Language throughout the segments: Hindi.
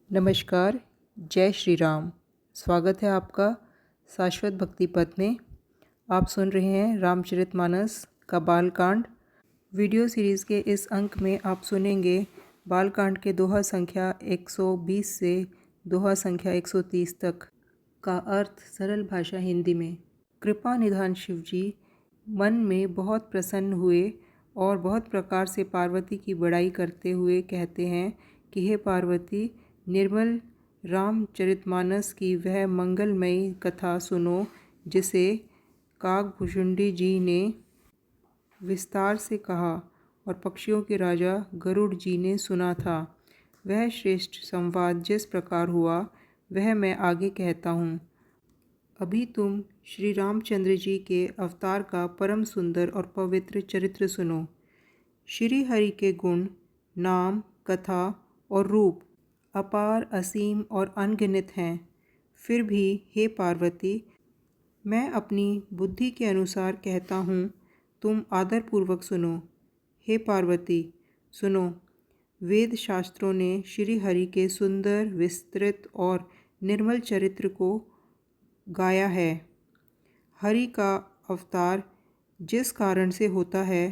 नमस्कार, जय श्री राम। स्वागत है आपका शाश्वत भक्ति पथ में। आप सुन रहे हैं रामचरितमानस का बालकांड। वीडियो सीरीज़ के इस अंक में आप सुनेंगे बालकांड के दोहा संख्या 120 से दोहा संख्या 130 तक का अर्थ सरल भाषा हिंदी में। कृपा निधान शिव जी मन में बहुत प्रसन्न हुए और बहुत प्रकार से पार्वती की बड़ाई करते हुए कहते हैं कि हे पार्वती, निर्मल रामचरितमानस की वह मंगलमयी कथा सुनो जिसे काकभुषुंडी जी ने विस्तार से कहा और पक्षियों के राजा गरुड़ जी ने सुना था। वह श्रेष्ठ संवाद जिस प्रकार हुआ वह मैं आगे कहता हूँ। अभी तुम श्री रामचंद्र जी के अवतार का परम सुंदर और पवित्र चरित्र सुनो। श्री हरि के गुण, नाम, कथा और रूप अपार, असीम और अनगिनत हैं। फिर भी हे पार्वती, मैं अपनी बुद्धि के अनुसार कहता हूँ, तुम आदरपूर्वक सुनो। हे पार्वती, सुनो। वेद शास्त्रों ने श्री हरि के सुंदर, विस्तृत और निर्मल चरित्र को गाया है। हरि का अवतार जिस कारण से होता है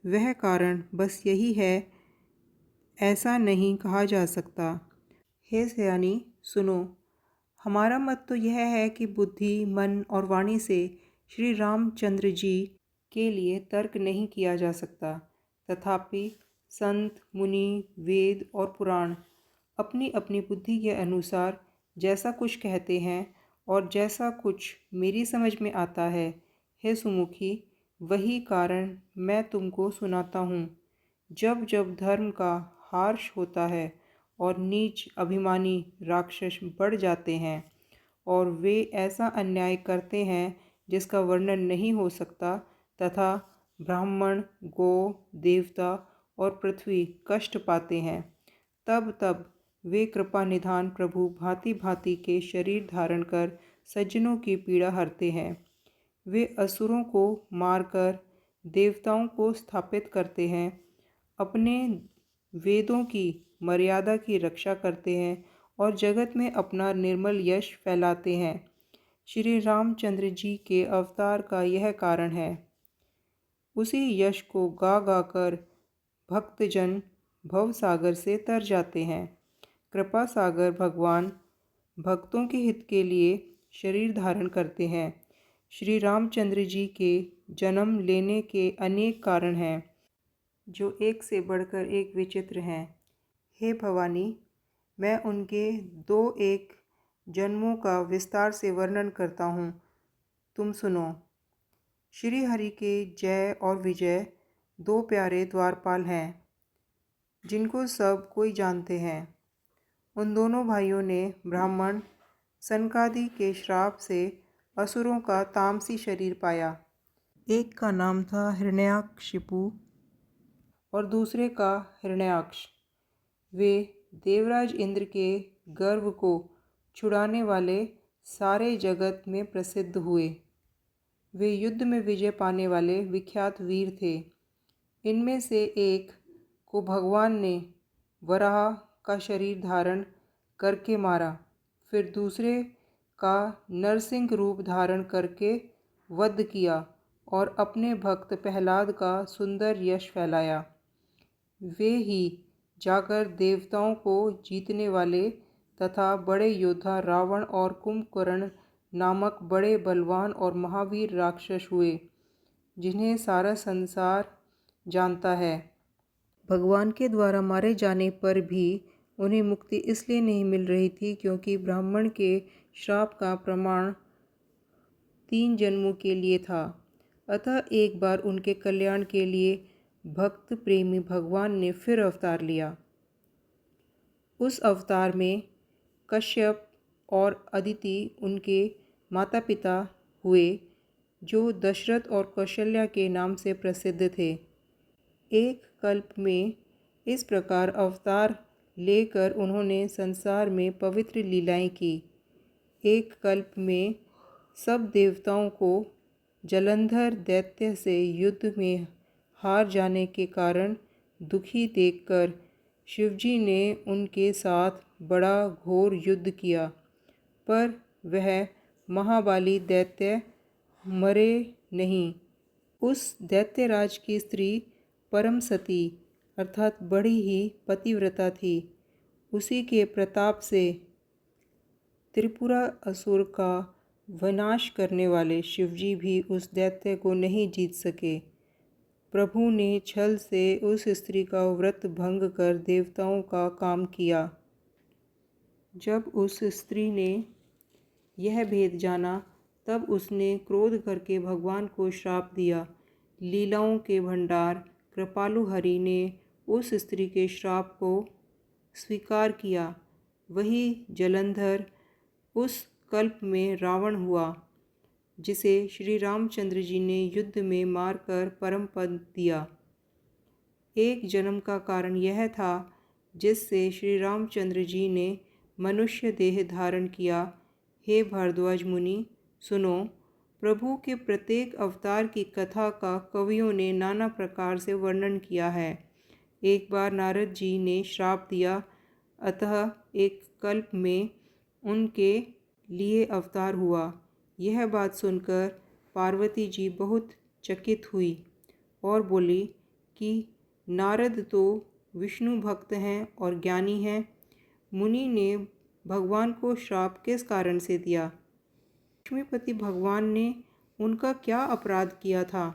वह कारण बस यही है, ऐसा नहीं कहा जा सकता। हे सयानी, सुनो। हमारा मत तो यह है कि बुद्धि, मन और वाणी से श्री रामचंद्र जी के लिए तर्क नहीं किया जा सकता। तथापि संत, मुनि, वेद और पुराण अपनी अपनी बुद्धि के अनुसार जैसा कुछ कहते हैं और जैसा कुछ मेरी समझ में आता है, हे सुमुखी, वही कारण मैं तुमको सुनाता हूँ। जब जब धर्म का हार्श होता है और नीच अभिमानी राक्षस बढ़ जाते हैं और वे ऐसा अन्याय करते हैं जिसका वर्णन नहीं हो सकता, तथा ब्राह्मण, गौ, देवता और पृथ्वी कष्ट पाते हैं, तब तब वे कृपा निधान प्रभु भांति भांति के शरीर धारण कर सज्जनों की पीड़ा हरते हैं। वे असुरों को मारकर देवताओं को स्थापित करते हैं, अपने वेदों की मर्यादा की रक्षा करते हैं और जगत में अपना निर्मल यश फैलाते हैं। श्री रामचंद्र जी के अवतार का यह कारण है। उसी यश को गा गा कर भक्तजन भवसागर से तर जाते हैं। कृपा सागर भगवान भक्तों के हित के लिए शरीर धारण करते हैं। श्री रामचंद्र जी के जन्म लेने के अनेक कारण हैं जो एक से बढ़कर एक विचित्र हैं। हे भवानी, मैं उनके दो एक जन्मों का विस्तार से वर्णन करता हूँ, तुम सुनो। श्री हरि के जय और विजय दो प्यारे द्वारपाल हैं जिनको सब कोई जानते हैं। उन दोनों भाइयों ने ब्राह्मण सनकादि के श्राप से असुरों का तामसी शरीर पाया। एक का नाम था हिरण्याकशिपु और दूसरे का हिरण्याक्ष। वे देवराज इंद्र के गर्व को छुड़ाने वाले सारे जगत में प्रसिद्ध हुए। वे युद्ध में विजय पाने वाले विख्यात वीर थे। इनमें से एक को भगवान ने वराह का शरीर धारण करके मारा, फिर दूसरे का नरसिंह रूप धारण करके वध किया और अपने भक्त प्रहलाद का सुंदर यश फैलाया। वे ही जाकर देवताओं को जीतने वाले तथा बड़े योद्धा रावण और कुंभकर्ण नामक बड़े बलवान और महावीर राक्षस हुए, जिन्हें सारा संसार जानता है। भगवान के द्वारा मारे जाने पर भी उन्हें मुक्ति इसलिए नहीं मिल रही थी क्योंकि ब्राह्मण के श्राप का प्रमाण 3 जन्मों के लिए था। अतः एक बार उनके कल्याण के लिए भक्त प्रेमी भगवान ने फिर अवतार लिया। उस अवतार में कश्यप और अदिति उनके माता पिता हुए, जो दशरथ और कौशल्या के नाम से प्रसिद्ध थे। एक कल्प में इस प्रकार अवतार लेकर उन्होंने संसार में पवित्र लीलाएं की। एक कल्प में सब देवताओं को जलंधर दैत्य से युद्ध में हार जाने के कारण दुखी देखकर शिवजी ने उनके साथ बड़ा घोर युद्ध किया, पर वह महाबाली दैत्य मरे नहीं। उस दैत्यराज की स्त्री परम सती अर्थात बड़ी ही पतिव्रता थी। उसी के प्रताप से त्रिपुरा असुर का विनाश करने वाले शिवजी भी उस दैत्य को नहीं जीत सके। प्रभु ने छल से उस स्त्री का व्रत भंग कर देवताओं का काम किया। जब उस स्त्री ने यह भेद जाना, तब उसने क्रोध करके भगवान को श्राप दिया। लीलाओं के भंडार कृपालु हरि ने उस स्त्री के श्राप को स्वीकार किया। वही जलंधर उस कल्प में रावण हुआ, जिसे श्री रामचंद्र जी ने युद्ध में मारकर परम पद दिया। एक जन्म का कारण यह था जिससे श्री रामचंद्र जी ने मनुष्य देह धारण किया। हे भारद्वाज मुनि, सुनो, प्रभु के प्रत्येक अवतार की कथा का कवियों ने नाना प्रकार से वर्णन किया है। एक बार नारद जी ने श्राप दिया, अतः एक कल्प में उनके लिए अवतार हुआ। यह बात सुनकर पार्वती जी बहुत चकित हुई और बोली कि नारद तो विष्णु भक्त हैं और ज्ञानी हैं, मुनि ने भगवान को श्राप किस कारण से दिया? लक्ष्मीपति भगवान ने उनका क्या अपराध किया था?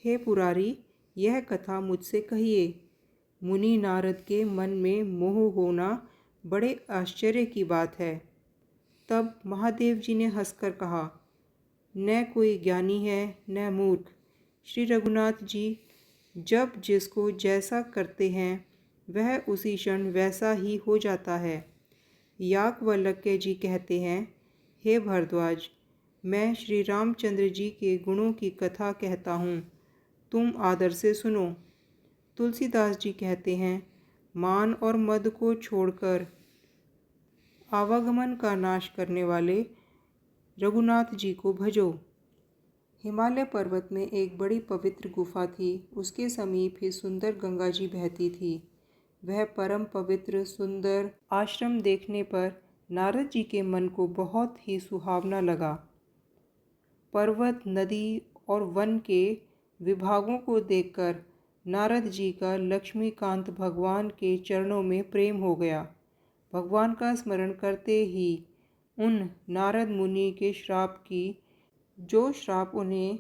हे पुरारी, यह कथा मुझसे कहिए। मुनि नारद के मन में मोह होना बड़े आश्चर्य की बात है। तब महादेव जी ने हंसकर कहा, न कोई ज्ञानी है न मूर्ख। श्री रघुनाथ जी जब जिसको जैसा करते हैं वह उसी क्षण वैसा ही हो जाता है। याज्ञवल्क्य जी कहते हैं, हे भारद्वाज, मैं श्री रामचंद्र जी के गुणों की कथा कहता हूँ, तुम आदर से सुनो। तुलसीदास जी कहते हैं, मान और मद को छोड़कर आवागमन का नाश करने वाले रघुनाथ जी को भजो। हिमालय पर्वत में एक बड़ी पवित्र गुफा थी। उसके समीप ही सुंदर गंगा जी बहती थी। वह परम पवित्र सुंदर आश्रम देखने पर नारद जी के मन को बहुत ही सुहावना लगा। पर्वत, नदी और वन के विभागों को देखकर नारद जी का लक्ष्मीकांत भगवान के चरणों में प्रेम हो गया। भगवान का स्मरण करते ही उन नारद मुनि के श्राप की, जो श्राप उन्हें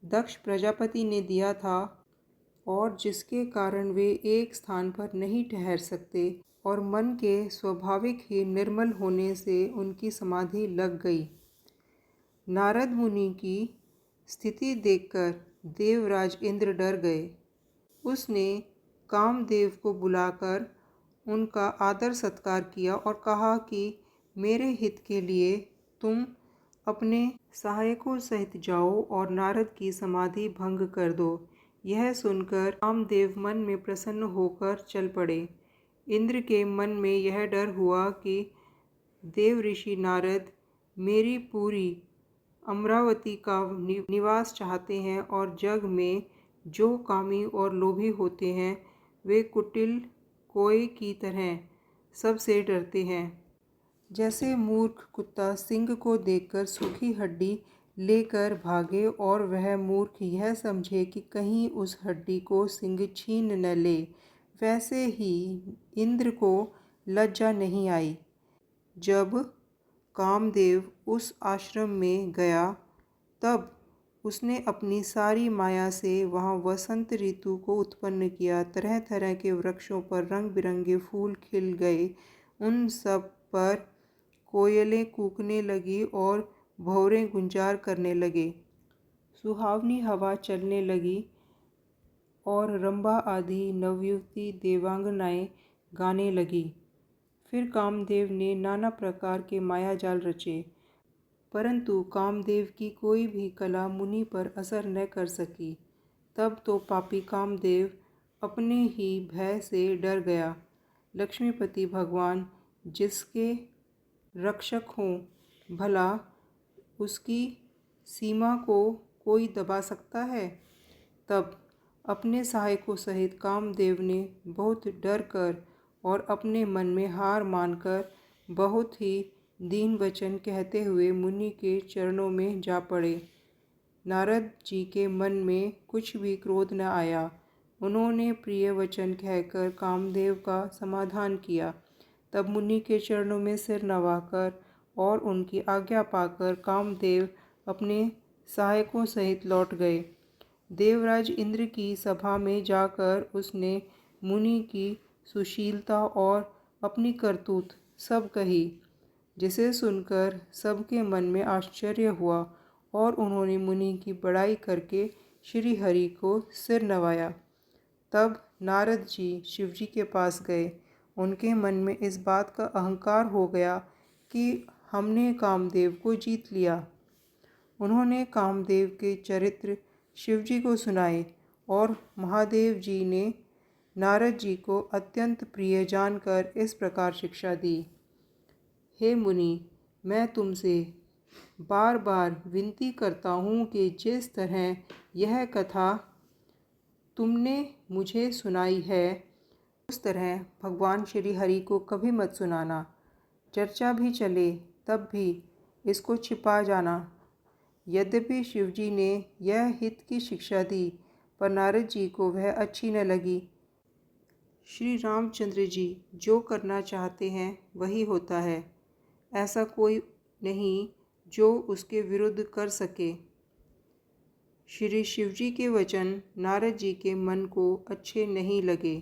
दक्ष प्रजापति ने दिया था और जिसके कारण वे एक स्थान पर नहीं ठहर सकते और मन के स्वाभाविक ही निर्मल होने से उनकी समाधि लग गई। नारद मुनि की स्थिति देखकर देवराज इंद्र डर गए। उसने कामदेव को बुलाकर उनका आदर सत्कार किया और कहा कि मेरे हित के लिए तुम अपने सहायकों सहित जाओ और नारद की समाधि भंग कर दो। यह सुनकर कामदेव मन में प्रसन्न होकर चल पड़े। इंद्र के मन में यह डर हुआ कि देव ऋषि नारद मेरी पूरी अमरावती का निवास चाहते हैं और जग में जो कामी और लोभी होते हैं वे कुटिल कोए की तरह सबसे डरते हैं। जैसे मूर्ख कुत्ता सिंह को देखकर सूखी हड्डी लेकर भागे और वह मूर्ख यह समझे कि कहीं उस हड्डी को सिंह छीन न ले, वैसे ही इंद्र को लज्जा नहीं आई। जब कामदेव उस आश्रम में गया तब उसने अपनी सारी माया से वहाँ वसंत ऋतु को उत्पन्न किया। तरह तरह के वृक्षों पर रंग बिरंगे फूल खिल गए। उन सब पर कोयलें कूकने लगी और भंवरे गुंजार करने लगे। सुहावनी हवा चलने लगी और रंभा आदि नवयुवती देवांगनाएं गाने लगी। फिर कामदेव ने नाना प्रकार के माया जाल रचे, परंतु कामदेव की कोई भी कला मुनि पर असर न कर सकी। तब तो पापी कामदेव अपने ही भय से डर गया। लक्ष्मीपति भगवान जिसके रक्षक हों, भला उसकी सीमा को कोई दबा सकता है? तब अपने सहायकों सहित कामदेव ने बहुत डर कर और अपने मन में हार मानकर बहुत ही दीन वचन कहते हुए मुनि के चरणों में जा पड़े। नारद जी के मन में कुछ भी क्रोध न आया। उन्होंने प्रिय वचन कहकर कामदेव का समाधान किया। तब मुनि के चरणों में सिर नवाकर और उनकी आज्ञा पाकर कामदेव अपने सहायकों सहित लौट गए। देवराज इंद्र की सभा में जाकर उसने मुनि की सुशीलता और अपनी करतूत सब कही, जिसे सुनकर सबके मन में आश्चर्य हुआ और उन्होंने मुनि की बड़ाई करके श्री हरि को सिर नवाया। तब नारद जी शिवजी के पास गए। उनके मन में इस बात का अहंकार हो गया कि हमने कामदेव को जीत लिया। उन्होंने कामदेव के चरित्र शिवजी को सुनाए और महादेव जी ने नारद जी को अत्यंत प्रिय जानकर इस प्रकार शिक्षा दी। हे मुनि, मैं तुमसे बार बार विनती करता हूँ कि जिस तरह यह कथा तुमने मुझे सुनाई है उस तरह भगवान श्री हरि को कभी मत सुनाना। चर्चा भी चले तब भी इसको छिपा जाना। यद्यपि शिवजी ने यह हित की शिक्षा दी पर नारद जी को वह अच्छी न लगी। श्री रामचंद्र जी जो करना चाहते हैं वही होता है। ऐसा कोई नहीं जो उसके विरुद्ध कर सके। श्री शिवजी के वचन नारद जी के मन को अच्छे नहीं लगे।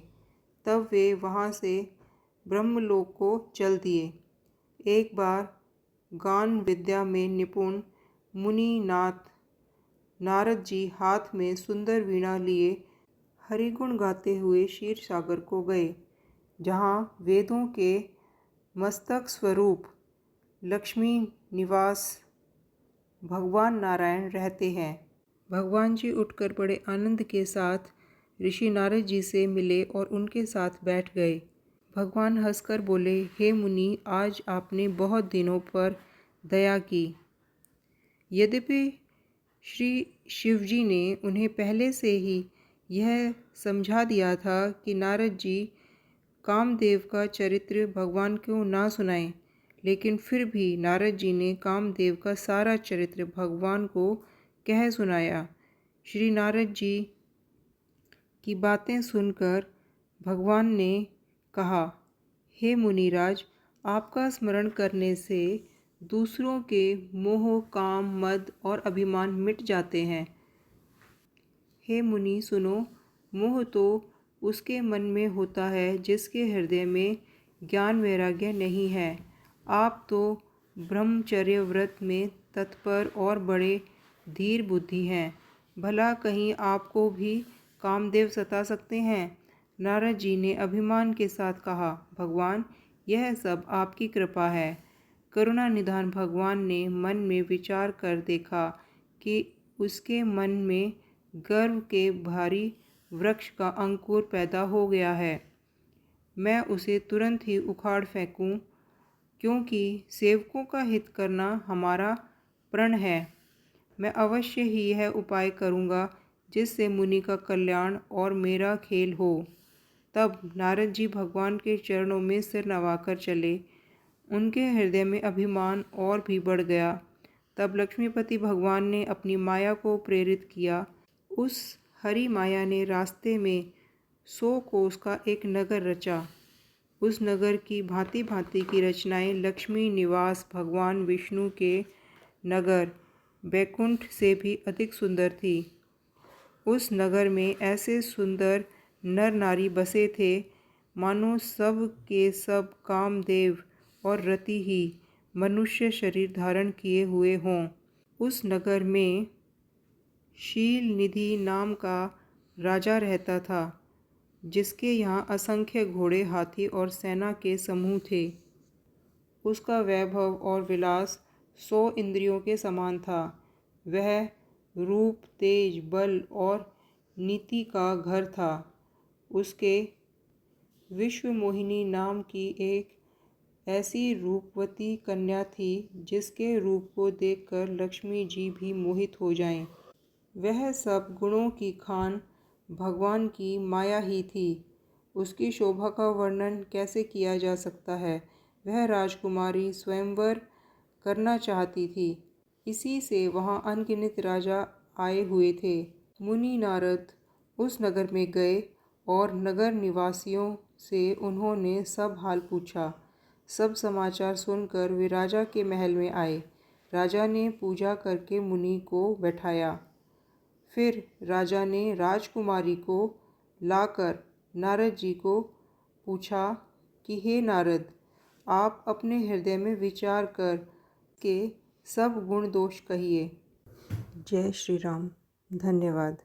तब वे वहाँ से ब्रह्मलोक को चल दिए। एक बार गान विद्या में निपुण मुनिनाथ नारद जी हाथ में सुंदर वीणा लिए हरिगुण गाते हुए क्षीर सागर को गए, जहाँ वेदों के मस्तक स्वरूप लक्ष्मी निवास भगवान नारायण रहते हैं। भगवान जी उठकर बड़े आनंद के साथ ऋषि नारद जी से मिले और उनके साथ बैठ गए। भगवान हंसकर बोले, हे मुनि, आज आपने बहुत दिनों पर दया की। यद्यपि श्री शिवजी ने उन्हें पहले से ही यह समझा दिया था कि नारद जी कामदेव का चरित्र भगवान को ना सुनाएं, लेकिन फिर भी नारद जी ने कामदेव का सारा चरित्र भगवान को कह सुनाया। श्री नारद जी की बातें सुनकर भगवान ने कहा, हे मुनिराज, आपका स्मरण करने से दूसरों के मोह, काम, मद और अभिमान मिट जाते हैं। हे मुनि सुनो, मोह तो उसके मन में होता है जिसके हृदय में ज्ञान वैराग्य नहीं है। आप तो ब्रह्मचर्य व्रत में तत्पर और बड़े धीर बुद्धि हैं। भला कहीं आपको भी कामदेव सता सकते हैं? नारद जी ने अभिमान के साथ कहा, भगवान, यह सब आपकी कृपा है। करुणा निधान भगवान ने मन में विचार कर देखा कि उसके मन में गर्व के भारी वृक्ष का अंकुर पैदा हो गया है। मैं उसे तुरंत ही उखाड़ फेंकूं, क्योंकि सेवकों का हित करना हमारा प्रण है। मैं अवश्य ही यह उपाय करूँगा जिससे मुनि का कल्याण और मेरा खेल हो। तब नारद जी भगवान के चरणों में सिर नवाकर चले। उनके हृदय में अभिमान और भी बढ़ गया। तब लक्ष्मीपति भगवान ने अपनी माया को प्रेरित किया। उस हरि माया ने रास्ते में 100 कोस का एक नगर रचा। उस नगर की भांति भांति की रचनाएं लक्ष्मी निवास भगवान विष्णु के नगर बैकुंठ से भी अधिक सुंदर थी। उस नगर में ऐसे सुंदर नर नारी बसे थे मानो सब के सब कामदेव और रति ही मनुष्य शरीर धारण किए हुए हों। उस नगर में शील निधि नाम का राजा रहता था, जिसके यहाँ असंख्य घोड़े, हाथी और सेना के समूह थे। उसका वैभव और विलास 100 इंद्रियों के समान था। वह रूप, तेज, बल और नीति का घर था। उसके विश्वमोहिनी नाम की एक ऐसी रूपवती कन्या थी जिसके रूप को देखकर लक्ष्मी जी भी मोहित हो जाएं। वह सब गुणों की खान भगवान की माया ही थी। उसकी शोभा का वर्णन कैसे किया जा सकता है। वह राजकुमारी स्वयंवर करना चाहती थी। इसी से वहाँ अनगिनत राजा आए हुए थे। मुनि नारद उस नगर में गए और नगर निवासियों से उन्होंने सब हाल पूछा। सब समाचार सुनकर वे राजा के महल में आए। राजा ने पूजा करके मुनि को बैठाया। फिर राजा ने राजकुमारी को लाकर नारद जी को पूछा कि हे नारद, आप अपने हृदय में विचार कर के सब गुण दोष कहिए। जय श्री राम। धन्यवाद।